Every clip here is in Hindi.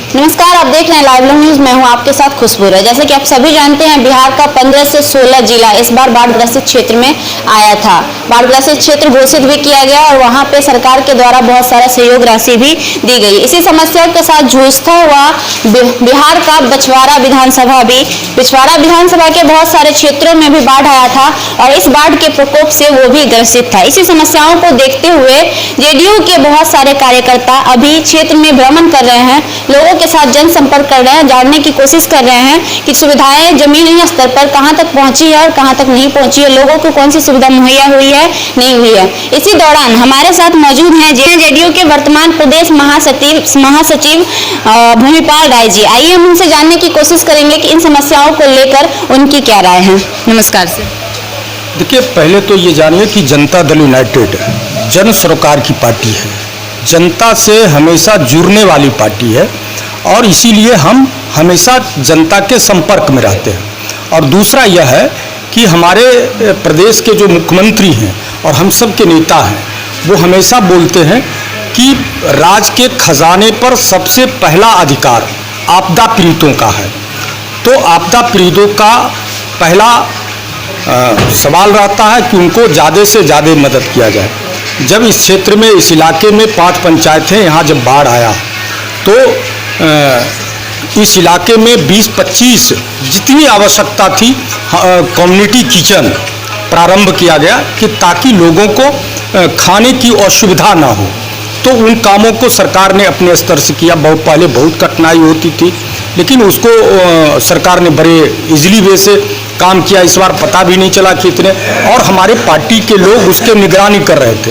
नमस्कार, आप देख रहे हैं लाइव न्यूज। मैं हूं आपके साथ खुशबू। जैसे कि आप सभी जानते हैं, बिहार का 15 से 16 जिला इस बार बाढ़ ग्रसित क्षेत्र में आया था। बाढ़ ग्रसित क्षेत्र घोषित भी किया गया और वहां पे सरकार के द्वारा बहुत सारा सहयोग राशि भी दी गई। इसी समस्या के साथ जूझता हुआ बिहार का पिछवाड़ा विधानसभा के बहुत सारे क्षेत्रों में भी बाढ़ आया था और इस बाढ़ के प्रकोप से वो भी ग्रसित था। इसी समस्याओं को देखते हुए जेडीयू के बहुत सारे कार्यकर्ता अभी क्षेत्र में भ्रमण कर रहे हैं, लोगों के साथ जनसंपर्क कर रहे हैं, जानने की कोशिश कर रहे हैं कि सुविधाएं जमीनी स्तर पर कहां तक पहुंची है और कहां तक नहीं पहुंची है, लोगों को कौन सी सुविधा मुहैया हुई है, नहीं हुई है। इसी दौरान हमारे साथ मौजूद हैं जेडीयू के वर्तमान प्रदेश महासचिव भूमिपाल राय जी। आइए हम उनसे जानने की कोशिश करेंगे कि इन समस्याओं को लेकर उनकी क्या राय है। नमस्कार सर। देखिए, पहले तो ये जानिए कि जनता दल यूनाइटेड जन सरोकार की पार्टी है, जनता से हमेशा जुड़ने वाली पार्टी है और इसीलिए हम हमेशा जनता के संपर्क में रहते हैं। और दूसरा यह है कि हमारे प्रदेश के जो मुख्यमंत्री हैं और हम सब के नेता हैं, वो हमेशा बोलते हैं कि राज्य के खजाने पर सबसे पहला अधिकार आपदा पीड़ितों का है। तो आपदा पीड़ितों का पहला सवाल रहता है कि उनको ज़्यादा से ज़्यादा मदद किया जाए। जब इस क्षेत्र में, इस इलाके में 5 पंचायतें, यहाँ जब बाढ़ आया तो इस इलाके में 20-25 जितनी आवश्यकता थी कम्युनिटी किचन प्रारंभ किया गया कि ताकि लोगों को खाने की असुविधा ना हो। तो उन कामों को सरकार ने अपने स्तर से किया। बहुत पहले बहुत कठिनाई होती थी, लेकिन उसको सरकार ने बड़े इजीली वे से काम किया। इस बार पता भी नहीं चला कितने, और हमारे पार्टी के लोग उसके निगरानी कर रहे थे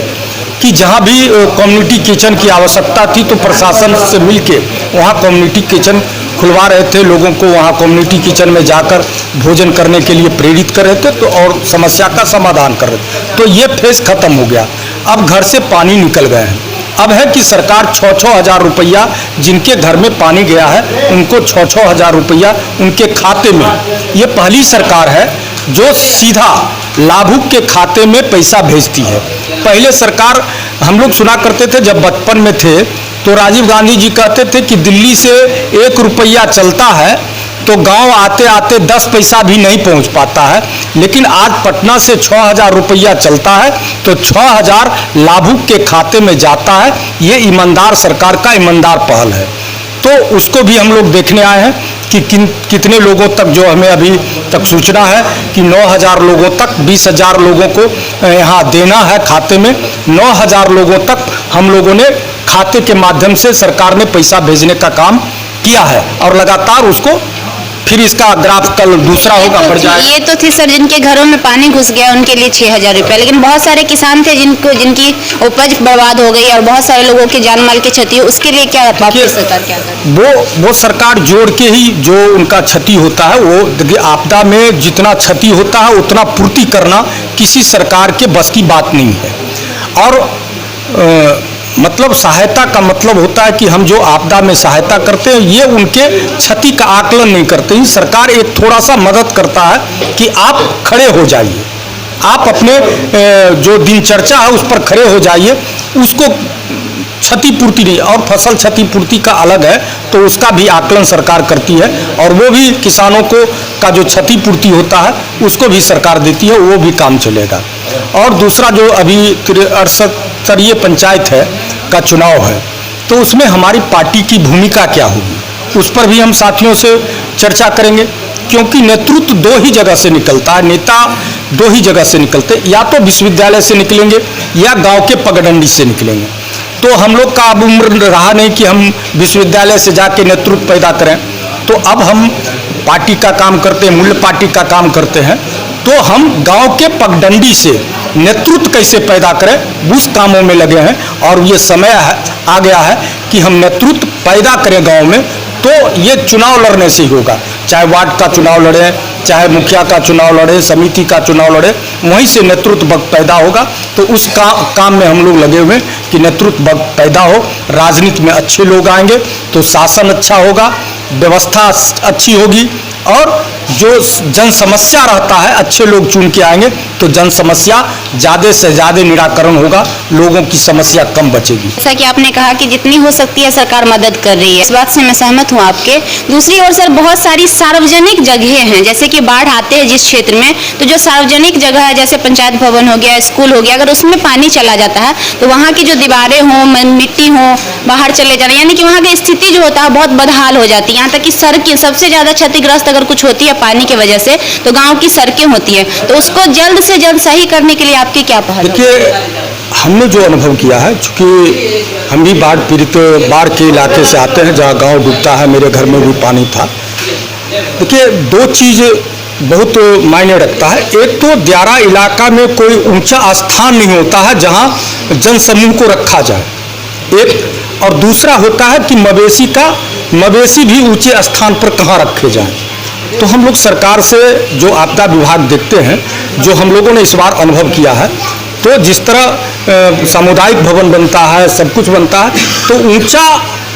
कि जहाँ भी कम्युनिटी किचन की आवश्यकता थी तो प्रशासन से मिलके वहाँ कम्युनिटी किचन खुलवा रहे थे, लोगों को वहाँ कम्युनिटी किचन में जाकर भोजन करने के लिए प्रेरित कर रहे थे तो और समस्या का समाधान कर रहे थे। तो ये फेज खत्म हो गया। अब घर से पानी निकल गए हैं। अब है कि सरकार 6-6 हज़ार रुपया जिनके घर में पानी गया है उनको 6-6 हज़ार रुपया उनके खाते में, ये पहली सरकार है जो सीधा लाभुक के खाते में पैसा भेजती है। पहले सरकार हम लोग सुना करते थे, जब बचपन में थे तो राजीव गांधी जी कहते थे कि दिल्ली से 1 रुपया चलता है तो गांव आते आते 10 पैसा भी नहीं पहुंच पाता है, लेकिन आज पटना से 6 हज़ार रुपया चलता है तो 6 हज़ार लाभुक के खाते में जाता है। ये ईमानदार सरकार का ईमानदार पहल है। तो उसको भी हम लोग देखने आए हैं कि कितने लोगों तक, जो हमें अभी तक सूचना है कि 9 हज़ार लोगों तक, 20 हज़ार लोगों को यहाँ देना है खाते में। 9 हज़ार लोगों तक हम लोगों ने खाते के माध्यम से सरकार ने पैसा भेजने का काम किया है और लगातार उसको, फिर इसका ग्राफ कल दूसरा होगा बढ़ जाएगा। ये तो थी सर जिनके घरों में पानी घुस गया उनके लिए 6 हज़ार रुपये, लेकिन बहुत सारे किसान थे जिनकी उपज बर्बाद हो गई और बहुत सारे लोगों की जान माल की क्षति हुई। उसके लिए क्या सरकार क्या करे? वो सरकार जोड़ के ही जो उनका क्षति होता है, वो देखिए आपदा में जितना क्षति होता है उतना पूर्ति करना किसी सरकार के बस की बात नहीं है। और मतलब सहायता का मतलब होता है कि हम जो आपदा में सहायता करते हैं ये उनके क्षति का आकलन नहीं करते हैं। सरकार एक थोड़ा सा मदद करता है कि आप खड़े हो जाइए, आप अपने जो दिनचर्या है उस पर खड़े हो जाइए, उसको क्षतिपूर्ति नहीं। और फसल क्षतिपूर्ति का अलग है तो उसका भी आकलन सरकार करती है और वो भी किसानों को का जो क्षतिपूर्ति होता है उसको भी सरकार देती है, वो भी काम चलेगा। और दूसरा जो अभी 68 स्तरीय पंचायत है का चुनाव है तो उसमें हमारी पार्टी की भूमिका क्या होगी, उस पर भी हम साथियों से चर्चा करेंगे। क्योंकि नेतृत्व 2 ही जगह से निकलता है, नेता 2 ही जगह से निकलते, या तो विश्वविद्यालय से निकलेंगे या गांव के पगडंडी से निकलेंगे। तो हम लोग का अब उम्र रहा नहीं कि हम विश्वविद्यालय से जाके नेतृत्व पैदा करें। तो अब हम पार्टी का काम करते हैं, मूल्य पार्टी का काम करते हैं, तो हम गांव के पगडंडी से नेतृत्व कैसे पैदा करें उस कामों में लगे हैं। और ये समय आ गया है कि हम नेतृत्व पैदा करें गांव में, तो ये चुनाव लड़ने से ही होगा। चाहे वार्ड का चुनाव लड़े, चाहे मुखिया का चुनाव लड़े, समिति का चुनाव लड़े, वहीं से नेतृत्व पैदा होगा। तो उस काम में हम लोग लगे हुए कि नेतृत्व पैदा हो, राजनीति में अच्छे लोग आएंगे तो शासन अच्छा होगा, व्यवस्था अच्छी होगी और जो जन समस्या रहता है अच्छे लोग चुन के आएंगे तो जन समस्या ज़्यादा से ज़्यादा निराकरण होगा, लोगों की समस्या कम बचेगी। जैसा कि आपने कहा कि जितनी हो सकती है सरकार मदद कर रही है, इस बात से मैं सहमत हूँ आपके। दूसरी ओर सर बहुत सारी सार्वजनिक जगहें हैं, जैसे कि बाढ़ आते हैं जिस क्षेत्र में, तो जो सार्वजनिक जगह है जैसे पंचायत भवन हो गया, स्कूल हो गया, अगर उसमें पानी चला जाता है तो वहाँ की जो दीवारें हों, मिट्टी हो, बाहर चले जाना, यानी कि वहाँ की स्थिति जो होता है बहुत बदहाल हो जाती है। यहाँ तक कि सड़कें सबसे ज़्यादा क्षतिग्रस्त अगर कुछ होती है पानी की वजह से तो गाँव की सड़कें होती है, तो उसको जल्द से जल्द सही करने के लिए आपकी क्या पहल? देखिए, हमने जो अनुभव किया है, चूँकि हम भी बाढ़ के इलाके से आते हैं जहाँ गांव डूबता है, मेरे घर में भी पानी था। देखिए, दो चीज़ बहुत मायने रखता है। एक तो दियारा इलाका में कोई ऊंचा स्थान नहीं होता है जहाँ जनसमूह को रखा जाए, एक, और दूसरा होता है कि मवेशी भी ऊंचे स्थान पर कहाँ रखे जाएं। तो हम लोग सरकार से जो आपदा विभाग देखते हैं, जो हम लोगों ने इस बार अनुभव किया है, तो जिस तरह सामुदायिक भवन बनता है, सब कुछ बनता है, तो ऊंचा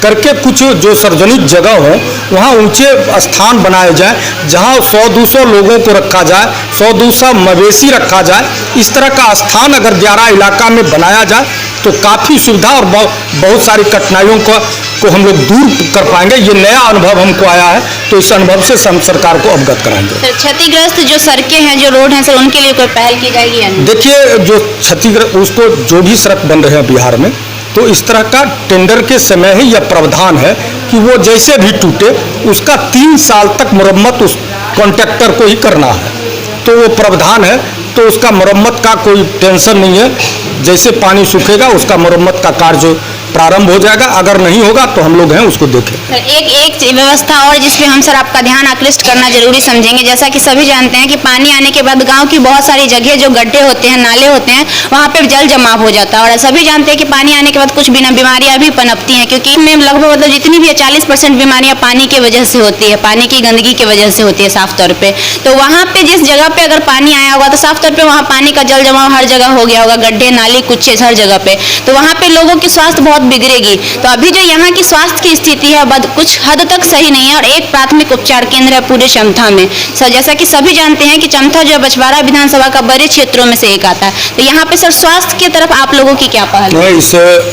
करके कुछ जो सार्वजनिक जगह हो वहाँ ऊंचे स्थान बनाए जाए जहाँ 100-200 लोगों को रखा जाए, 100-200 मवेशी रखा जाए। इस तरह का स्थान अगर दियारा इलाका में बनाया जाए तो काफ़ी सुविधा और बहुत सारी कठिनाइयों को हम लोग दूर कर पाएंगे। ये नया अनुभव हमको आया है, तो इस अनुभव से हम सरकार को अवगत कराएंगे। सर, क्षतिग्रस्त जो सड़कें हैं, जो रोड हैं सर, उनके लिए कोई पहल की जाएगी या नहीं? देखिए, जो क्षतिग्रस्त उसको जो भी सड़क बन रहे हैं बिहार में, तो इस तरह का टेंडर के समय ही यह प्रावधान है कि वो जैसे भी टूटे उसका 3 साल तक मरम्मत उस कॉन्ट्रैक्टर को ही करना है। तो वो प्रावधान है, तो उसका मरम्मत का कोई टेंशन नहीं है। जैसे पानी सूखेगा उसका मरम्मत का कार्य प्रारंभ हो जाएगा, अगर नहीं होगा तो हम लोग हैं उसको देखें। सर, एक व्यवस्था और जिस पे हम सर आपका ध्यान आकृष्ट करना जरूरी समझेंगे, जैसा कि सभी जानते हैं कि पानी आने के बाद गांव की बहुत सारी जगह जो गड्ढे होते हैं, नाले होते हैं, वहाँ पे जल जमाव हो जाता है। और सभी जानते हैं कि पानी आने के बाद कुछ बिना बीमारियां भी पनपती हैं, क्योंकि इनमें लगभग मतलब जितनी भी 40% बीमारियां पानी की वजह से होती है, पानी की गंदगी की वजह से होती है साफ तौर पर। तो वहाँ पे जिस जगह पे अगर पानी आया होगा तो साफ तौर पर वहाँ पानी का जल जमाव हर जगह हो गया होगा, गड्ढे नाली कुछ हर जगह पे, तो वहाँ पे लोगों की स्वास्थ्य बहुत बिगड़ेगी। तो अभी जो यहाँ की स्वास्थ्य की स्थिति है कुछ हद तक सही नहीं है, और एक प्राथमिक उपचार केंद्र है पूरे चमथा में। सर, जैसा कि सभी जानते हैं कि चमथा जो है बछवाड़ा विधानसभा का बड़े क्षेत्रों में से एक आता है, तो यहाँ पे सर स्वास्थ्य की तरफ आप लोगों की क्या पहल है?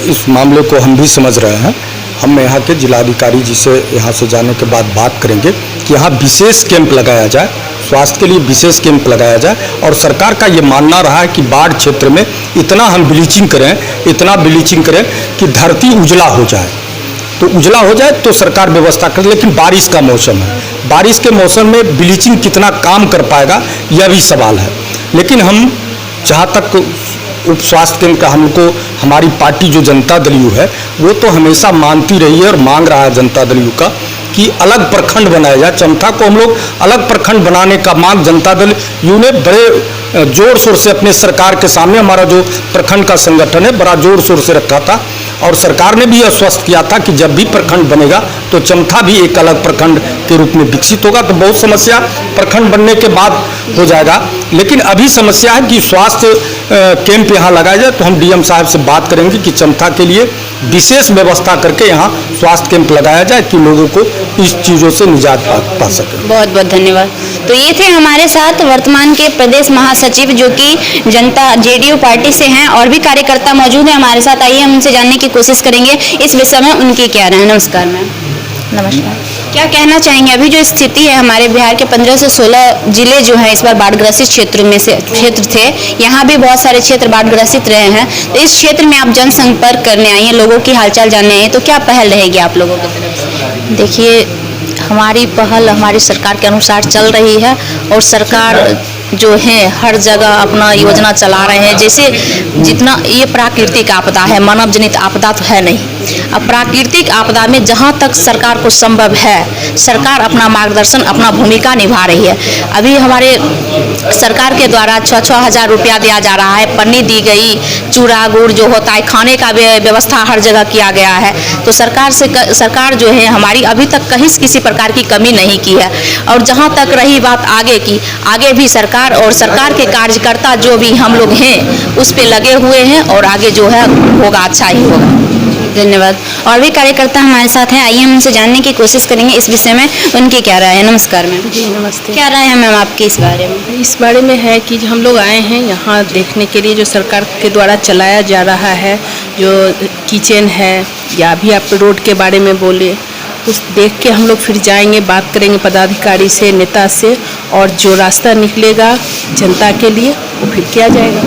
इस मामले को हम भी समझ रहे हैं। हम यहाँ के जिलाधिकारी जी से यहाँ से जाने के बाद बात करेंगे कि यहाँ विशेष कैंप लगाया जाए, स्वास्थ्य के लिए विशेष कैंप लगाया जाए। और सरकार का ये मानना रहा है कि बाढ़ क्षेत्र में इतना हम ब्लीचिंग करें कि धरती उजला हो जाए, तो उजला हो जाए तो सरकार व्यवस्था करे। लेकिन बारिश का मौसम है, बारिश के मौसम में ब्लीचिंग कितना काम कर पाएगा यह भी सवाल है। लेकिन हम जहाँ तक उप स्वास्थ्य केंद्र का हमको हमारी पार्टी जो जनता दल यू है वो तो हमेशा मानती रही है और मांग रहा है जनता दल यू का कि अलग प्रखंड बनाया जाए। चमथा को हम लोग अलग प्रखंड बनाने का मांग जनता दल यू ने बड़े जोर शोर से अपने सरकार के सामने, हमारा जो प्रखंड का संगठन है, बड़ा जोर शोर से रखा था। और सरकार ने भी आश्वस्त किया था कि जब भी प्रखंड बनेगा तो चमथा भी एक अलग प्रखंड के रूप में विकसित होगा। तो बहुत समस्या प्रखंड बनने के बाद हो जाएगा। लेकिन अभी समस्या है कि स्वास्थ्य कैंप यहाँ लगाया जाए। तो हम डीएम साहब से बात करेंगे कि चमथा के लिए विशेष व्यवस्था करके यहाँ स्वास्थ्य कैंप लगाया जाए कि लोगों को इस चीज़ों से निजात पा सके। बहुत बहुत धन्यवाद। तो ये थे हमारे साथ वर्तमान के प्रदेश महासचिव जो कि जनता जेडीयू पार्टी से हैं, और भी कार्यकर्ता मौजूद हैं हमारे साथ। आइए हम उनसे जानने की कोशिश करेंगे इस विषय में उनकी क्या राय है। नमस्कार मैम। नमस्कार। क्या कहना चाहेंगे, अभी जो स्थिति है हमारे बिहार के 15 से 16 जिले जो हैं इस बार बाढ़ग्रसित क्षेत्र थे, यहाँ भी बहुत सारे क्षेत्र बाढ़ग्रसित रहे हैं, तो इस क्षेत्र में आप जनसंपर्क करने आई हैं, लोगों की हालचाल जानने आई हैं, तो क्या पहल रहेगी आप लोगों की तरफ से? देखिए, हमारी पहल हमारी सरकार के अनुसार चल रही है, और सरकार जो है हर जगह अपना योजना चला रहे हैं। जैसे जितना ये प्राकृतिक आपदा है, मानव जनित आपदा तो है नहीं। अब प्राकृतिक आपदा में जहाँ तक सरकार को संभव है, सरकार अपना मार्गदर्शन, अपना भूमिका निभा रही है। अभी हमारे सरकार के द्वारा 6-6 हज़ार रुपया दिया जा रहा है, पन्नी दी गई, चूड़ा गुड़ जो होता है, खाने का व्यवस्था हर जगह किया गया है। तो सरकार जो है हमारी अभी तक कहीं किसी प्रकार की कमी नहीं की है। और जहाँ तक रही बात आगे की, आगे भी सरकार और सरकार के कार्यकर्ता जो भी हम लोग हैं उस पे लगे हुए हैं, और आगे जो है होगा अच्छा ही होगा। धन्यवाद। और भी कार्यकर्ता हमारे साथ हैं, आइए हम उनसे जानने की कोशिश करेंगे इस विषय में उनकी क्या राय है। नमस्कार मैम। जी नमस्ते। क्या राय है मैम आपकी इस बारे में? इस बारे में है कि हम लोग आए हैं यहाँ देखने के लिए जो सरकार के द्वारा चलाया जा रहा है, जो किचन है या भी आप रोड के बारे में बोले, उस देख के हम लोग फिर जाएंगे, बात करेंगे पदाधिकारी से, नेता से, और जो रास्ता निकलेगा जनता के लिए वो फिर किया जाएगा।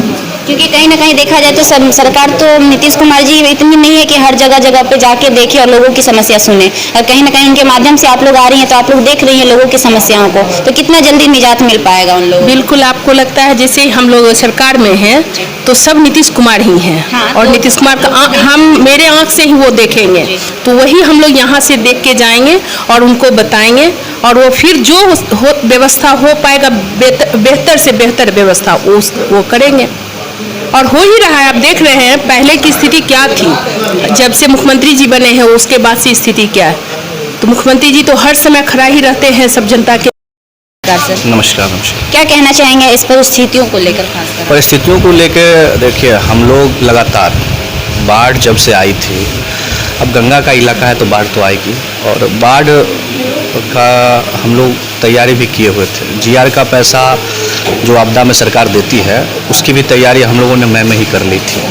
क्योंकि कहीं ना कहीं देखा जाए तो सरकार तो नीतीश कुमार जी इतनी नहीं है कि हर जगह जगह पे जाके देखे और लोगों की समस्या सुने, और कहीं ना कहीं उनके माध्यम से आप लोग आ रही हैं तो आप लोग देख रही हैं लोगों की समस्याओं को, तो कितना जल्दी निजात मिल पाएगा उन लोगों को? बिल्कुल, आपको लगता है जैसे हम लोग सरकार में हैं तो सब नीतीश कुमार ही हैं। हाँ, और तो नीतीश कुमार का हम मेरे आँख से ही वो देखेंगे, तो वही हम लोग यहाँ से देख के जाएंगे और उनको बताएंगे, और वो फिर जो व्यवस्था हो पाएगा, बेहतर से बेहतर व्यवस्था वो करेंगे। और हो ही रहा है, आप देख रहे हैं पहले की स्थिति क्या थी, जब से मुख्यमंत्री जी बने हैं उसके बाद से स्थिति क्या है। तो मुख्यमंत्री जी तो हर समय खड़ा ही रहते हैं सब जनता के। नमस्कार। क्या कहना चाहेंगे इस परिस्थितियों को लेकर? खासकर परिस्थितियों को लेकर देखिए, हम लोग लगातार बाढ़ जब से आई थी, अब गंगा का इलाका है तो बाढ़ तो आएगी, और बाढ़ का हम लोग तैयारी भी किए हुए थे। जीआर का पैसा जो आपदा में सरकार देती है उसकी भी तैयारी हम लोगों ने मई में ही कर ली थी।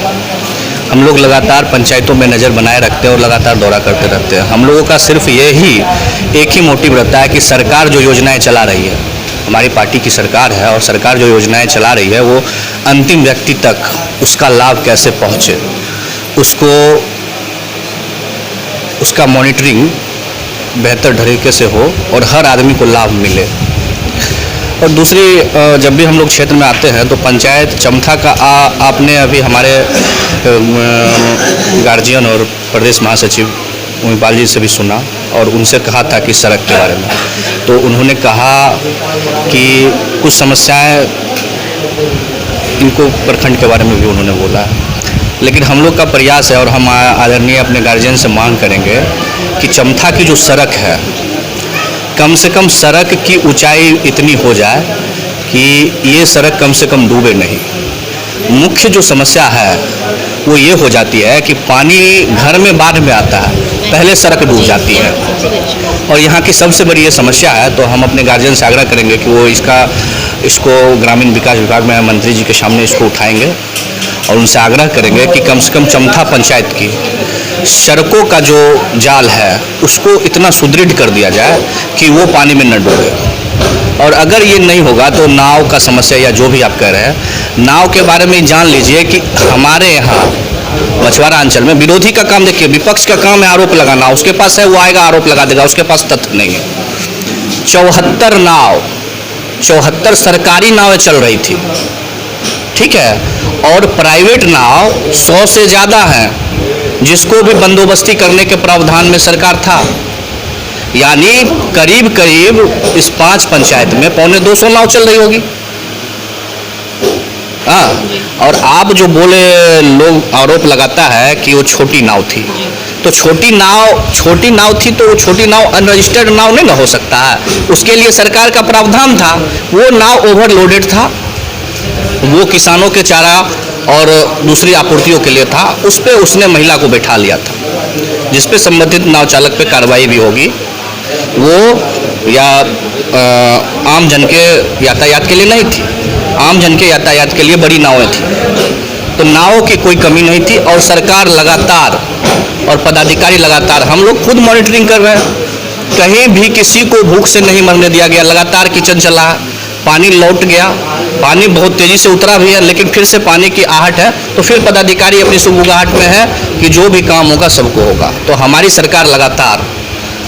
हम लोग लगातार पंचायतों में नज़र बनाए रखते हैं और लगातार दौरा करते रहते हैं। हम लोगों का सिर्फ यही एक ही मोटिव रहता है कि सरकार जो योजनाएं चला रही है, हमारी पार्टी की सरकार है, और सरकार जो योजनाएं चला रही है वो अंतिम व्यक्ति तक उसका लाभ कैसे पहुँचे, उसका मॉनिटरिंग बेहतर तरीके से हो और हर आदमी को लाभ मिले। और दूसरी, जब भी हम लोग क्षेत्र में आते हैं तो पंचायत चमथा का आपने अभी हमारे गार्जियन और प्रदेश महासचिव उमेपाल जी से भी सुना और उनसे कहा था कि सड़क के बारे में, तो उन्होंने कहा कि कुछ समस्याएं इनको प्रखंड के बारे में भी उन्होंने बोला है। लेकिन हम लोग का प्रयास है और हम आदरणीय अपने गार्जियन से मांग करेंगे कि चमथा की जो सड़क है, कम से कम सड़क की ऊंचाई इतनी हो जाए कि ये सड़क कम से कम डूबे नहीं। मुख्य जो समस्या है वो ये हो जाती है कि पानी घर में बाढ़ में आता है, पहले सड़क डूब जाती है, और यहाँ की सबसे बड़ी ये समस्या है। तो हम अपने गार्जियन से आग्रह करेंगे कि वो इसको ग्रामीण विकास विभाग में मंत्री जी के सामने इसको उठाएंगे और उनसे आग्रह करेंगे कि कम से कम चमथा पंचायत की सड़कों का जो जाल है उसको इतना सुदृढ़ कर दिया जाए कि वो पानी में न डूबे। और अगर ये नहीं होगा तो नाव का समस्या या जो भी आप कह रहे हैं, नाव के बारे में जान लीजिए कि हमारे यहाँ मछुआरा अंचल में विरोधी का काम देखिए, विपक्ष का काम है आरोप लगाना, उसके पास है वो आएगा आरोप लगा देगा, उसके पास तथ्य नहीं है। 74 सरकारी नावें चल रही थी, ठीक है, और प्राइवेट नाव 100 से ज़्यादा हैं, जिसको भी बंदोबस्ती करने के प्रावधान में सरकार था। यानी करीब करीब इस 5 पंचायत में 250 नाव चल रही होगी। हाँ, और आप जो बोले, लोग आरोप लगाता है कि वो छोटी नाव थी, तो छोटी नाव थी तो वो छोटी नाव अनरजिस्टर्ड नाव नहीं ना हो सकता है, उसके लिए सरकार का प्रावधान था। वो नाव ओवरलोडेड था, वो किसानों के चारा और दूसरी आपूर्तियों के लिए था, उस पर उसने महिला को बैठा लिया था, जिस पे संबंधित नाव चालक पे कार्रवाई भी होगी। वो या आम जन के यातायात के लिए नहीं थी, आम जन के यातायात के लिए बड़ी नावें थी, तो नावों की कोई कमी नहीं थी। और सरकार लगातार और पदाधिकारी लगातार, हम लोग खुद मॉनिटरिंग कर रहे हैं, कहीं भी किसी को भूख से नहीं मरने दिया गया। लगातार किचन चला है, पानी लौट गया, पानी बहुत तेज़ी से उतरा भी है, लेकिन फिर से पानी की आहट है, तो फिर पदाधिकारी अपनी सुगबुगाहट में है कि जो भी काम होगा सबको होगा। तो हमारी सरकार लगातार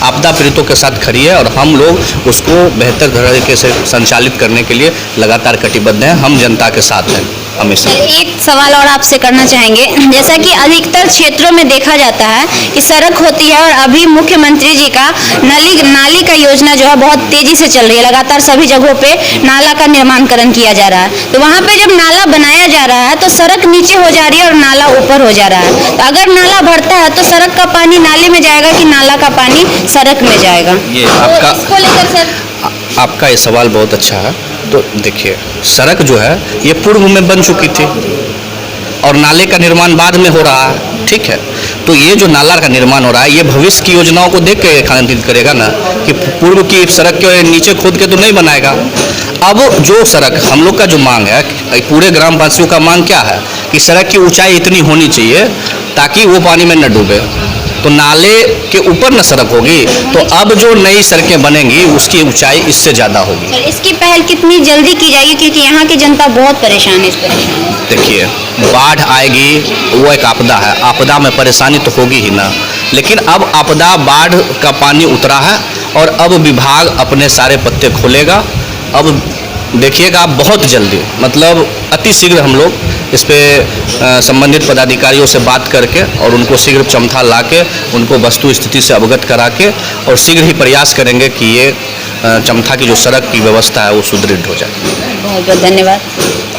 आपदा पीड़ितों के साथ खड़ी है और हम लोग उसको बेहतर तरीके से संचालित करने के लिए लगातार कटिबद्ध हैं। हम जनता के साथ हैं हमेशा। एक सवाल और आपसे करना चाहेंगे, जैसा कि अधिकतर क्षेत्रों में देखा जाता है कि सड़क होती है और अभी मुख्यमंत्री जी का नाली का योजना जो है बहुत तेजी से चल रही है, लगातार सभी जगहों पे नाला का निर्माणकरण किया जा रहा है। तो वहाँ पे जब नाला बनाया जा रहा है तो सड़क नीचे हो जा रही है और नाला ऊपर हो जा रहा है। तो अगर नाला बढ़ता है तो सड़क का पानी नाले में जाएगा कि नाला का पानी सड़क में जाएगा? ये तो इसको लेकर सर, आपका ये सवाल बहुत अच्छा है। तो देखिए, सड़क जो है ये पूर्व में बन चुकी थी, और नाले का निर्माण बाद में हो रहा है, ठीक है। तो ये जो नाला का निर्माण हो रहा है, ये भविष्य की योजनाओं को देख के खांडित करेगा ना, कि पूर्व की सड़क के नीचे खोद के तो नहीं बनाएगा। अब जो सड़क हम लोग का जो मांग है, पूरे ग्रामवासियों का मांग क्या है कि सड़क की ऊंचाई इतनी होनी चाहिए ताकि वो पानी में न डूबे। तो नाले के ऊपर न सड़क होगी, तो अब जो नई सड़कें बनेंगी उसकी ऊंचाई इससे ज़्यादा होगी। सर, इसकी पहल कितनी जल्दी की जाएगी, क्योंकि यहाँ की जनता बहुत परेशान है इस परेशानी से? देखिए, बाढ़ आएगी, वो एक आपदा है, आपदा में परेशानी तो होगी ही ना। लेकिन अब आपदा, बाढ़ का पानी उतरा है और अब विभाग अपने सारे पत्ते खोलेगा। अब देखिएगा बहुत जल्दी, मतलब अति शीघ्र हम लोग इस पे संबंधित पदाधिकारियों से बात करके और उनको शीघ्र चमथा ला के उनको वस्तु स्थिति से अवगत करा के और शीघ्र ही प्रयास करेंगे कि ये चमथा की जो सड़क की व्यवस्था है वो सुदृढ़ हो जाए। बहुत बहुत धन्यवाद।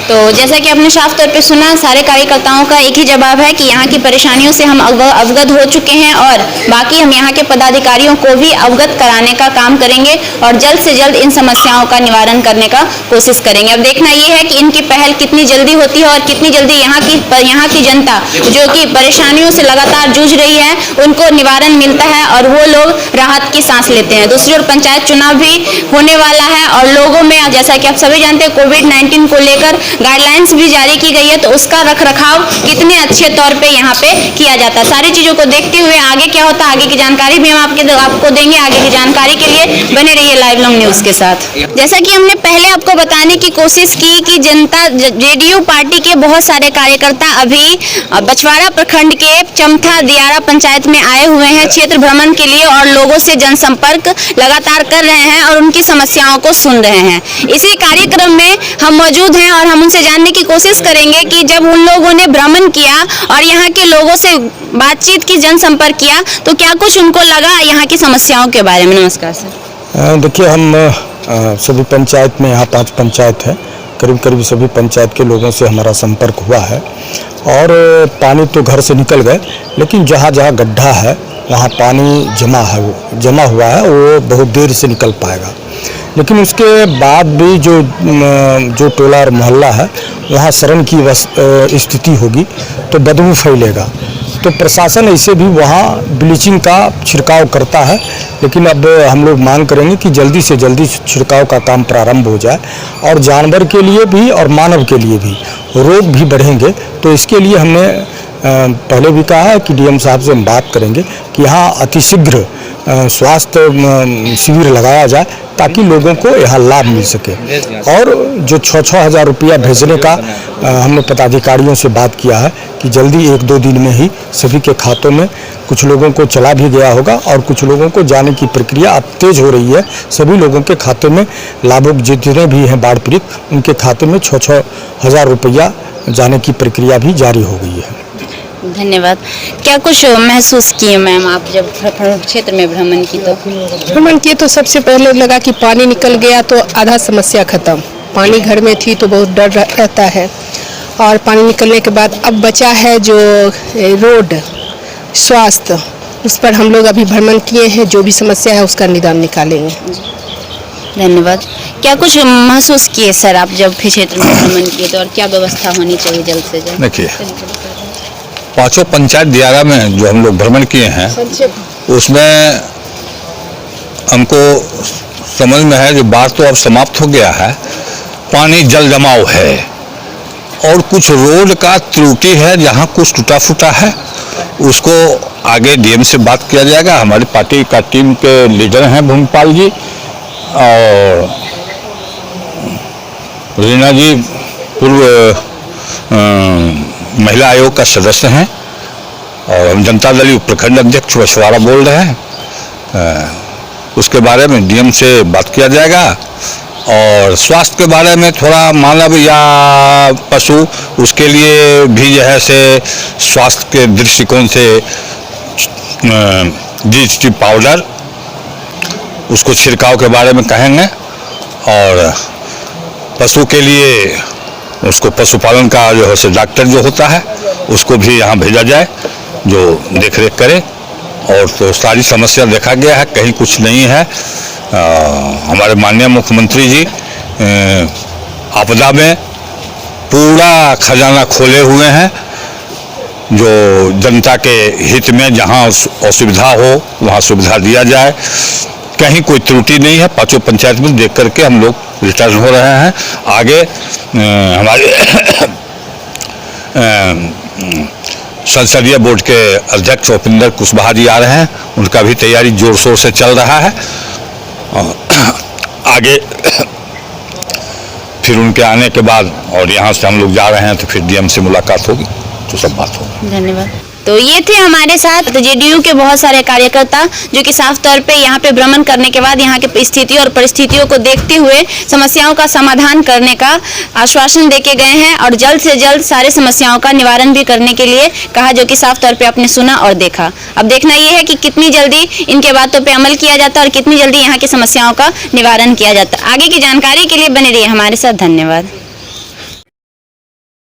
तो जैसा कि आपने साफ तौर पे सुना, सारे कार्यकर्ताओं का एक ही जवाब है कि यहाँ की परेशानियों से हम अवगत हो चुके हैं और बाकी हम यहाँ के पदाधिकारियों को भी अवगत कराने का काम करेंगे और जल्द से जल्द इन समस्याओं का निवारण करने का कोशिश करेंगे। अब देखना ये है कि इनकी पहल कितनी जल्दी होती है और कितनी जल्दी यहाँ की जनता जो कि परेशानियों से लगातार जूझ रही है उनको निवारण मिलता है और वो लोग राहत की सांस लेते हैं। दूसरी ओर पंचायत चुनाव भी होने वाला है और लोगों में, जैसा कि आप सभी जानते हैं, कोविड-19 को लेकर गाइडलाइंस भी जारी की गई है, तो उसका रखरखाव कितने अच्छे तौर पे यहाँ पे किया जाता है। सारी चीजों को देखते हुए आगे क्या होता है, आगे की जानकारी भी हम आपको देंगे। आगे की जानकारी के लिए बने रहिए लाइव लॉन्ग न्यूज के साथ। जैसा कि हमने पहले आपको बताने की कोशिश की कि जनता जेडीयू पार्टी के बहुत सारे कार्यकर्ता अभी बछवाड़ा प्रखंड के चमथा दियारा पंचायत में आए हुए हैं क्षेत्र भ्रमण के लिए और लोगों से जनसंपर्क लगातार कर रहे हैं और उनकी समस्याओं को सुन रहे हैं। इसी कार्यक्रम में हम मौजूद हैं और हम उनसे जानने की कोशिश करेंगे कि जब उन लोगों ने भ्रमण किया और यहाँ के लोगों से बातचीत की, जनसंपर्क किया, तो क्या कुछ उनको लगा यहाँ की समस्याओं के बारे में। नमस्कार सर। देखिए, हम सभी पंचायत में, यहाँ 5 पंचायत है, करीब करीब सभी पंचायत के लोगों से हमारा संपर्क हुआ है और पानी तो घर से निकल गए, लेकिन जहाँ जहाँ गड्ढा है वहाँ पानी जमा हुआ है, वो बहुत देर से निकल पाएगा। लेकिन उसके बाद भी जो टोला और मोहल्ला है वहाँ शरण की स्थिति होगी तो बदबू फैलेगा। तो प्रशासन ऐसे भी वहाँ ब्लीचिंग का छिड़काव करता है, लेकिन अब हम लोग मांग करेंगे कि जल्दी से जल्दी छिड़काव का काम प्रारंभ हो जाए और जानवर के लिए भी और मानव के लिए भी, रोग भी बढ़ेंगे। तो इसके लिए हमने पहले भी कहा है कि डीएम साहब से हम बात करेंगे कि यहाँ अतिशीघ्र स्वास्थ्य शिविर लगाया जाए ताकि लोगों को यहाँ लाभ मिल सके। और जो 6-6 हज़ार रुपया भेजने का हमने पदाधिकारियों से बात किया है कि जल्दी 1-2 दिन में ही सभी के खातों में, कुछ लोगों को चला भी गया होगा और कुछ लोगों को जाने की प्रक्रिया अब तेज हो रही है। सभी लोगों के खाते में, लाभुक जितने भी हैं बाढ़ पीड़ित, उनके खाते में 6-6 हज़ार रुपया जाने की प्रक्रिया भी जारी हो गई है। धन्यवाद। क्या कुछ महसूस किए मैम आप जब क्षेत्र में भ्रमण की? तो भ्रमण किए तो सबसे पहले लगा कि पानी निकल गया तो आधा समस्या खत्म। पानी घर में थी तो बहुत डर रहता है और पानी निकलने के बाद अब बचा है जो रोड, स्वास्थ्य, उस पर हम लोग अभी भ्रमण किए हैं। जो भी समस्या है उसका निदान निकालेंगे। धन्यवाद। क्या कुछ महसूस किए सर आप जब क्षेत्र में भ्रमण किए तो, और क्या व्यवस्था होनी चाहिए जल्द से जल्द? देखिए, 5 पंचायत दियारा में जो हम लोग भ्रमण किए हैं उसमें हमको समझ में है कि बाढ़ तो अब समाप्त हो गया है, पानी जल जमाव है और कुछ रोड का त्रुटि है, जहाँ कुछ टूटा फूटा है उसको आगे डीएम से बात किया जाएगा। हमारी पार्टी का टीम के लीडर हैं भूमिपाल जी और रीना जी, पूर्व महिला आयोग का सदस्य हैं और हम जनता दल प्रखंड अध्यक्ष बछवाड़ा बोल रहे हैं। उसके बारे में डीएम से बात किया जाएगा और स्वास्थ्य के बारे में थोड़ा मानव या पशु, उसके लिए भी जो है से स्वास्थ्य के दृष्टिकोण से DHT पाउडर, उसको छिड़काव के बारे में कहेंगे और पशु के लिए उसको पशुपालन का जो है से डॉक्टर जो होता है उसको भी यहाँ भेजा जाए जो देख रेख करे। और तो सारी समस्या देखा गया है, कहीं कुछ नहीं है। हमारे माननीय मुख्यमंत्री जी आपदा में पूरा खजाना खोले हुए हैं जो जनता के हित में जहाँ असुविधा हो वहाँ सुविधा दिया जाए। कहीं कोई त्रुटि नहीं है, पांचों पंचायत में देख करके हम लोग रिटर्न हो रहे हैं। आगे हमारे संसदीय बोर्ड के अध्यक्ष उपेंद्र कुशवाहा जी आ रहे हैं, उनका भी तैयारी जोर शोर से चल रहा है। और आगे फिर उनके आने के बाद और यहाँ से हम लोग जा रहे हैं तो फिर डीएम से मुलाकात होगी तो सब बात होगी। धन्यवाद। तो ये थे हमारे साथ जेडीयू के बहुत सारे कार्यकर्ता जो कि साफ तौर पे यहाँ पे भ्रमण करने के बाद यहाँ के स्थितियों और परिस्थितियों को देखते हुए समस्याओं का समाधान करने का आश्वासन देके गए हैं और जल्द से जल्द सारे समस्याओं का निवारण भी करने के लिए कहा, जो कि साफ तौर पे आपने सुना और देखा। अब देखना ये है कि कितनी जल्दी इनके बातों पर अमल किया जाता है और कितनी जल्दी यहाँ की समस्याओं का निवारण किया जाता है। आगे की जानकारी के लिए बने रहिए हमारे साथ। धन्यवाद।